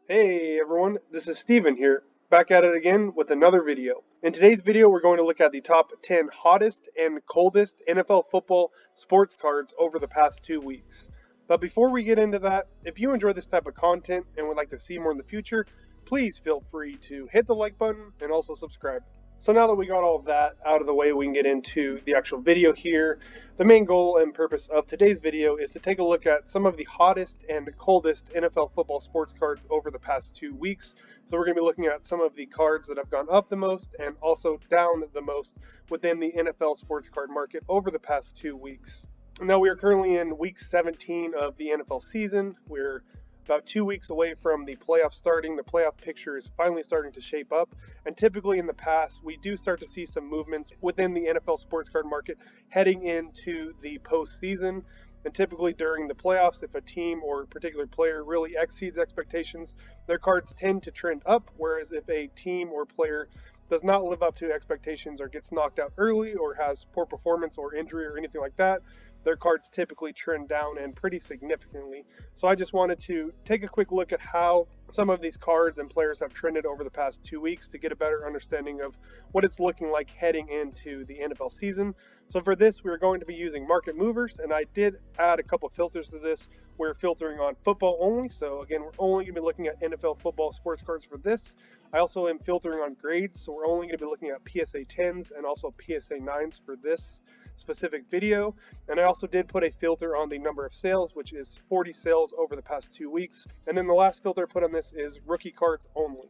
Hey everyone, this is Steven here, back at it again with another video. In today's video, we're going to look at the top 10 hottest and coldest NFL football sports cards over the past 2 weeks. But before we get into that, if you enjoy this type of content and would like to see more in the future, please feel free to hit the like button and also subscribe. So now that we got all of that out of the way, we can get into the actual video here. The main goal and purpose of today's video is to take a look at some of the hottest and coldest NFL football sports cards over the past 2 weeks. So we're going to be looking at some of the cards that have gone up the most and also down the most within the NFL sports card market over the past 2 weeks. Now we are currently in week 17 of the NFL season. We're about 2 weeks away from the playoffs starting. The playoff picture is finally starting to shape up. And typically in the past, we do start to see some movements within the NFL sports card market heading into the postseason. And typically during the playoffs, if a team or a particular player really exceeds expectations, their cards tend to trend up. Whereas if a team or player does not live up to expectations or gets knocked out early or has poor performance or injury or anything like that, their cards typically trend down and pretty significantly. So I just wanted to take a quick look at how some of these cards and players have trended over the past 2 weeks to get a better understanding of what it's looking like heading into the NFL season. So for this, we're going to be using market movers, and I did add a couple filters to this. We're filtering on football only, so again, we're only going to be looking at NFL football sports cards for this. I also am filtering on grades, so we're only going to be looking at PSA 10s and also PSA 9s for this specific video. And I also did put a filter on the number of sales, which is 40 sales over the past 2 weeks. And then the last filter I put on this is rookie cards only.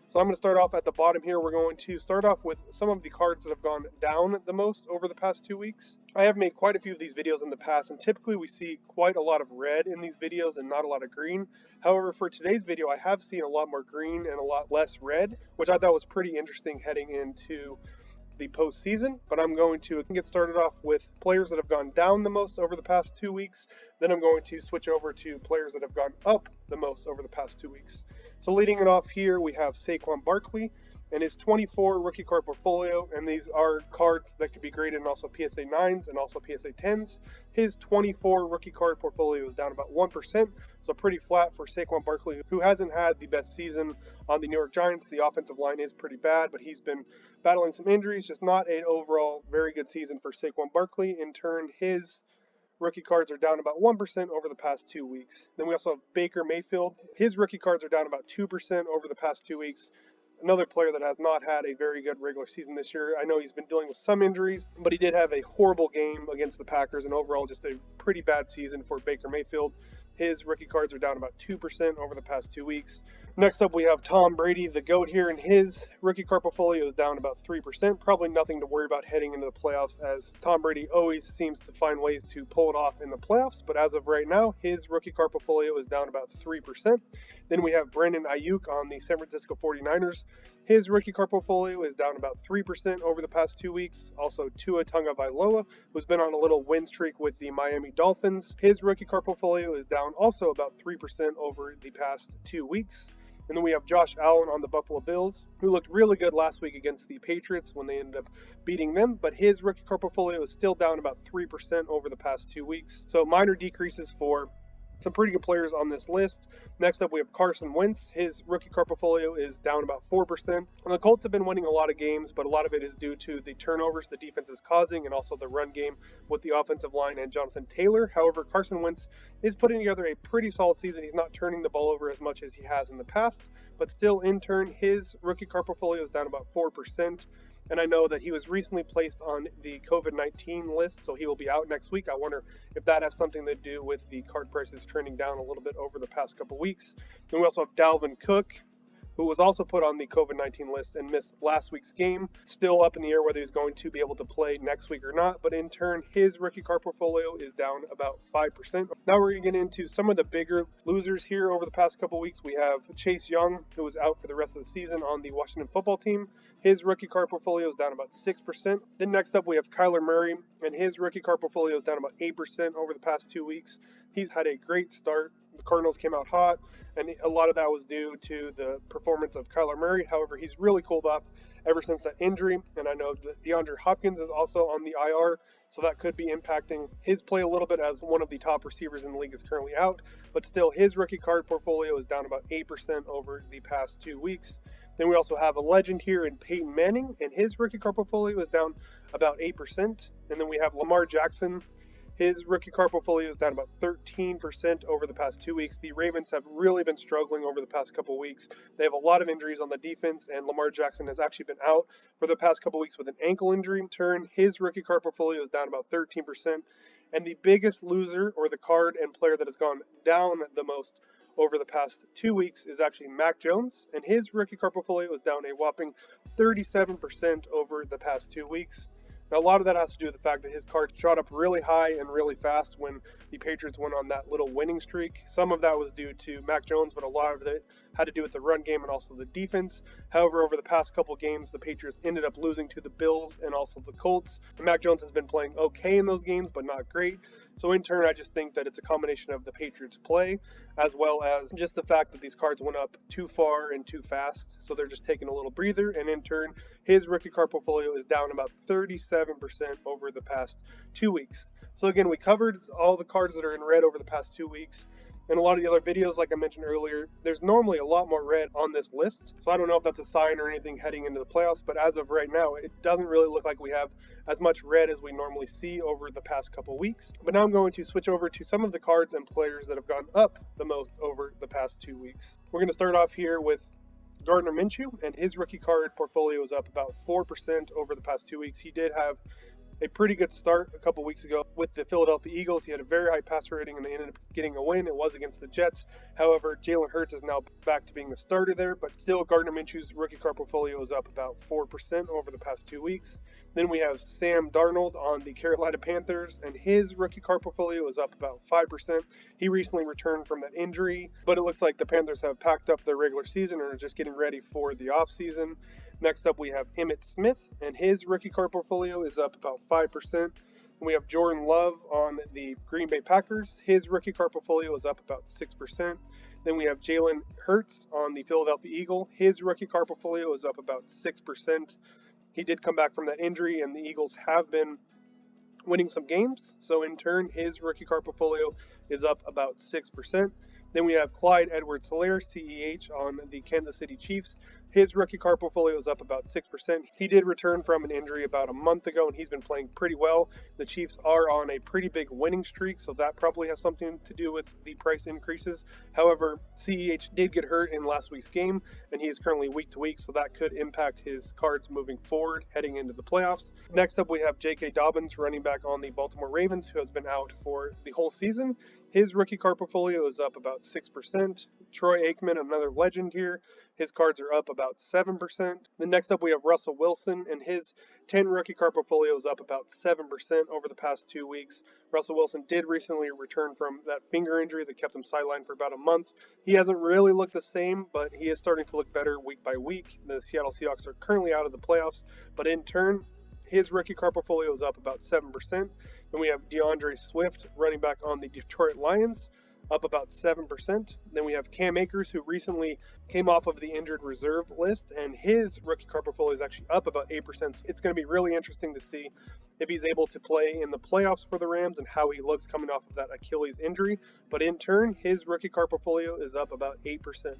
So I'm going to start off at the bottom here. We're going to start off with some of the cards that have gone down the most over the past 2 weeks. I have made quite a few of these videos in the past, and typically we see quite a lot of red in these videos and not a lot of green. However, for today's video, I have seen a lot more green and a lot less red, which I thought was pretty interesting heading into the postseason. But I'm going to get started off with players that have gone down the most over the past 2 weeks. Then I'm going to switch over to players that have gone up the most over the past 2 weeks. So leading it off here, we have Saquon Barkley and his 24 rookie card portfolio, and these are cards that could be graded in also PSA 9s and also PSA 10s. His 24 rookie card portfolio is down about 1%, so pretty flat for Saquon Barkley, who hasn't had the best season on the New York Giants. The offensive line is pretty bad, but he's been battling some injuries, just not an overall very good season for Saquon Barkley. In turn, his rookie cards are down about 1% over the past 2 weeks. Then we also have Baker Mayfield. His rookie cards are down about 2% over the past 2 weeks. Another player that has not had a very good regular season this year. I know he's been dealing with some injuries, but he did have a horrible game against the Packers, and overall just a pretty bad season for Baker Mayfield. His rookie cards are down about 2% over the past 2 weeks. Next up, we have Tom Brady, the GOAT here, and his rookie card portfolio is down about 3%. Probably nothing to worry about heading into the playoffs, as Tom Brady always seems to find ways to pull it off in the playoffs. But as of right now, his rookie card portfolio is down about 3%. Then we have Brandon Ayuk on the San Francisco 49ers. His rookie card portfolio is down about 3% over the past 2 weeks. Also, Tua Tagovailoa, who's been on a little win streak with the Miami Dolphins. His rookie card portfolio is down also about 3% over the past 2 weeks. And then we have Josh Allen on the Buffalo Bills, who looked really good last week against the Patriots when they ended up beating them, but his rookie card portfolio is still down about 3% over the past 2 weeks. So minor decreases for some pretty good players on this list. Next up, we have Carson Wentz. His rookie card portfolio is down about 4%. And the Colts have been winning a lot of games, but a lot of it is due to the turnovers the defense is causing and also the run game with the offensive line and Jonathan Taylor. However, Carson Wentz is putting together a pretty solid season. He's not turning the ball over as much as he has in the past, but still, in turn, his rookie card portfolio is down about 4%. And I know that he was recently placed on the COVID-19 list, so he will be out next week. I wonder if that has something to do with the card prices trending down a little bit over the past couple weeks. Then we also have Dalvin Cook, who was also put on the COVID-19 list and missed last week's game. Still up in the air whether he's going to be able to play next week or not, but in turn, his rookie card portfolio is down about 5%. Now we're going to get into some of the bigger losers here over the past couple weeks. We have Chase Young, who was out for the rest of the season on the Washington football team. His rookie card portfolio is down about 6%. Then next up, we have Kyler Murray, and his rookie card portfolio is down about 8% over the past 2 weeks. He's had a great start The Cardinals came out hot, and a lot of that was due to the performance of Kyler Murray. However, he's really cooled off ever since that injury, and I know that DeAndre Hopkins is also on the IR, so that could be impacting his play a little bit, as one of the top receivers in the league is currently out, but still his rookie card portfolio is down about 8% over the past 2 weeks. Then we also have a legend here in Peyton Manning, and his rookie card portfolio is down about 8%. And then we have Lamar Jackson. His rookie card portfolio is down about 13% over the past 2 weeks. The Ravens have really been struggling over the past couple weeks. They have a lot of injuries on the defense, and Lamar Jackson has actually been out for the past couple weeks with an ankle injury. In turn, his rookie card portfolio is down about 13%. And the biggest loser, or the card and player that has gone down the most over the past 2 weeks, is actually Mac Jones, and his rookie card portfolio is down a whopping 37% over the past 2 weeks. Now, a lot of that has to do with the fact that his cards shot up really high and really fast when the Patriots went on that little winning streak. Some of that was due to Mac Jones, but a lot of it had to do with the run game and also the defense. However, over the past couple games, the Patriots ended up losing to the Bills and also the Colts. And Mac Jones has been playing okay in those games, but not great. So in turn, I just think that it's a combination of the Patriots' play, as well as just the fact that these cards went up too far and too fast. So they're just taking a little breather. And in turn, his rookie card portfolio is down about 37% over the past 2 weeks. So again, we covered all the cards that are in red over the past 2 weeks. In a lot of the other videos, like I mentioned earlier, there's normally a lot more red on this list. So I don't know if that's a sign or anything heading into the playoffs, but as of right now, it doesn't really look like we have as much red as we normally see over the past couple weeks. But now I'm going to switch over to some of the cards and players that have gone up the most over the past 2 weeks. We're going to start off here with Gardner Minshew, and his rookie card portfolio is up about 4% over the past 2 weeks. He did have a pretty good start a couple weeks ago with the Philadelphia Eagles. He had a very high passer rating, and they ended up getting a win. It was against the Jets. However, Jalen Hurts is now back to being the starter there, but still Gardner Minshew's rookie card portfolio is up about 4% over the past 2 weeks. Then we have Sam Darnold on the Carolina Panthers, and his rookie card portfolio is up about 5%. He recently returned from that injury, but it looks like the Panthers have packed up their regular season and are just getting ready for the offseason. Next up, we have Emmitt Smith, and his rookie card portfolio is up about 5%. And we have Jordan Love on the Green Bay Packers. His rookie card portfolio is up about 6%. Then we have Jalen Hurts on the Philadelphia Eagle. His rookie card portfolio is up about 6%. He did come back from that injury, and the Eagles have been winning some games. So in turn, his rookie card portfolio is up about 6%. Then we have Clyde Edwards-Helaire, CEH, on the Kansas City Chiefs. His rookie card portfolio is up about 6%. He did return from an injury about a month ago, and he's been playing pretty well. The Chiefs are on a pretty big winning streak, so that probably has something to do with the price increases. However, CEH did get hurt in last week's game, and he is currently week to week, so that could impact his cards moving forward heading into the playoffs. Next up, we have J.K. Dobbins, running back on the Baltimore Ravens, who has been out for the whole season. His rookie card portfolio is up about 6%. Troy Aikman, another legend here, his cards are up about 7%. Then next up we have Russell Wilson, and his 10 rookie card portfolio is up about 7% over the past 2 weeks. Russell Wilson did recently return from that finger injury that kept him sidelined for about a month. He hasn't really looked the same, but he is starting to look better week by week. The Seattle Seahawks are currently out of the playoffs, but in turn, his rookie card portfolio is up about 7%. Then we have DeAndre Swift, running back on the Detroit Lions, up about 7%. Then we have Cam Akers, who recently came off of the injured reserve list, and his rookie card portfolio is actually up about 8%. It's going to be really interesting to see if he's able to play in the playoffs for the Rams and how he looks coming off of that Achilles injury. But in turn, his rookie card portfolio is up about 8%.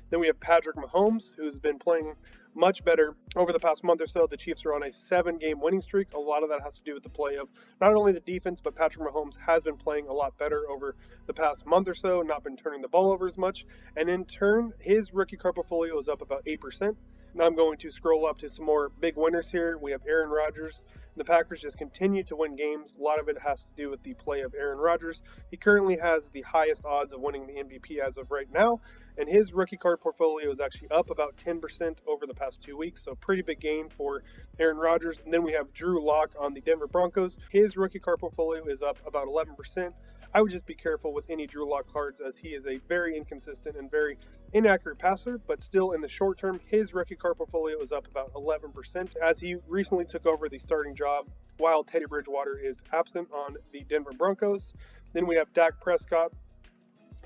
Then we have Patrick Mahomes, who's been playing much better over the past month or so. The Chiefs are on a 7-game winning streak. A lot of that has to do with the play of not only the defense, but Patrick Mahomes has been playing a lot better over the past month or so, not been turning the ball over as much. And in turn, his rookie card portfolio is up about 8%. Now I'm going to scroll up to some more big winners here. We have Aaron Rodgers. The Packers just continue to win games. A lot of it has to do with the play of Aaron Rodgers. He currently has the highest odds of winning the MVP as of right now, and his rookie card portfolio is actually up about 10% over the past 2 weeks, so pretty big gain for Aaron Rodgers. And then we have Drew Lock on the Denver Broncos. His rookie card portfolio is up about 11%. I would just be careful with any Drew Lock cards, as he is a very inconsistent and very inaccurate passer, but still in the short term, his rookie card portfolio is up about 11% as he recently took over the starting job while Teddy Bridgewater is absent on the Denver Broncos. Then we have Dak Prescott.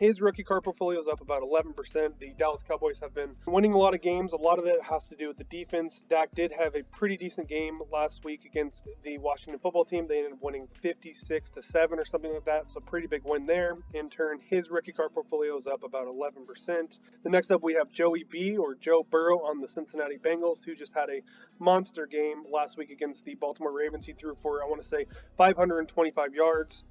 His rookie card portfolio is up about 11%. The Dallas Cowboys have been winning a lot of games. A lot of that has to do with the defense. Dak did have a pretty decent game last week against the Washington football team. They ended up winning 56-7 or something like that. So pretty big win there. In turn, his rookie card portfolio is up about 11%. The next up we have Joey B, or Joe Burrow, on the Cincinnati Bengals, who just had a monster game last week against the Baltimore Ravens. He threw for, I want to say, 525 yards.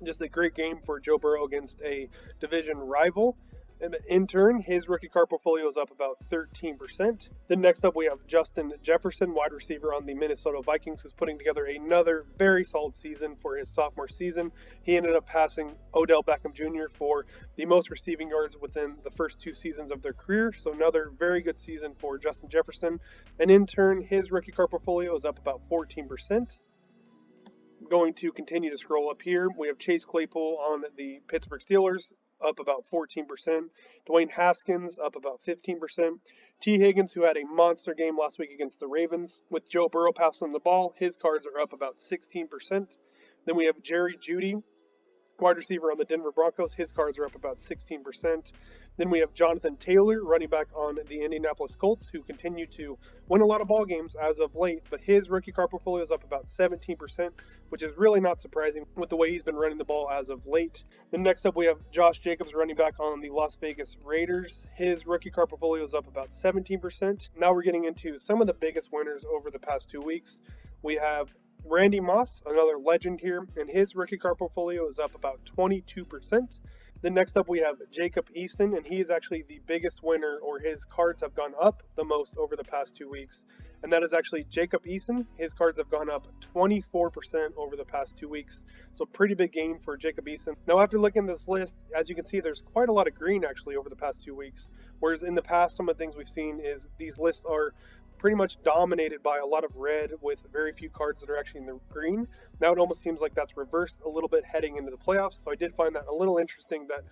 Just a great game for Joe Burrow against a division rival. And in turn, his rookie card portfolio is up about 13%. Then next up, we have Justin Jefferson, wide receiver on the Minnesota Vikings, who's putting together another very solid season for his sophomore season. He ended up passing Odell Beckham Jr. for the most receiving yards within the first 2 seasons of their career. So another very good season for Justin Jefferson. And in turn, his rookie card portfolio is up about 14%. Going to continue to scroll up here. We have Chase Claypool on the Pittsburgh Steelers, up about 14%. Dwayne Haskins up about 15%. T. Higgins, who had a monster game last week against the Ravens. With Joe Burrow passing the ball, his cards are up about 16%. Then we have Jerry Jeudy, wide receiver on the Denver Broncos. His cards are up about 16%. Then we have Jonathan Taylor, running back on the Indianapolis Colts, who continue to win a lot of ball games as of late, but his rookie card portfolio is up about 17%, which is really not surprising with the way he's been running the ball as of late. Then next up we have Josh Jacobs, running back on the Las Vegas Raiders. His rookie card portfolio is up about 17%. Now we're getting into some of the biggest winners over the past 2 weeks. We have Randy Moss, another legend here, and his rookie card portfolio is up about 22%. Then next up we have Jacob Eason, and he is actually the biggest winner, or his cards have gone up the most over the past 2 weeks. And that is actually Jacob Eason. His cards have gone up 24% over the past 2 weeks. So pretty big gain for Jacob Eason. Now after looking at this list, as you can see, there's quite a lot of green actually over the past 2 weeks. Whereas in the past, some of the things we've seen is these lists are pretty much dominated by a lot of red with very few cards that are actually in the green. Now it almost seems like that's reversed a little bit heading into the playoffs. So I did find that a little interesting that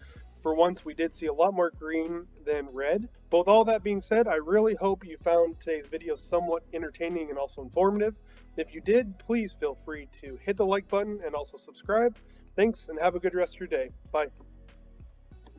for once we did see a lot more green than red. But with all that being said, I really hope you found today's video somewhat entertaining and also informative. If you did, please feel free to hit the like button and also subscribe. Thanks, and have a good rest of your day. Bye.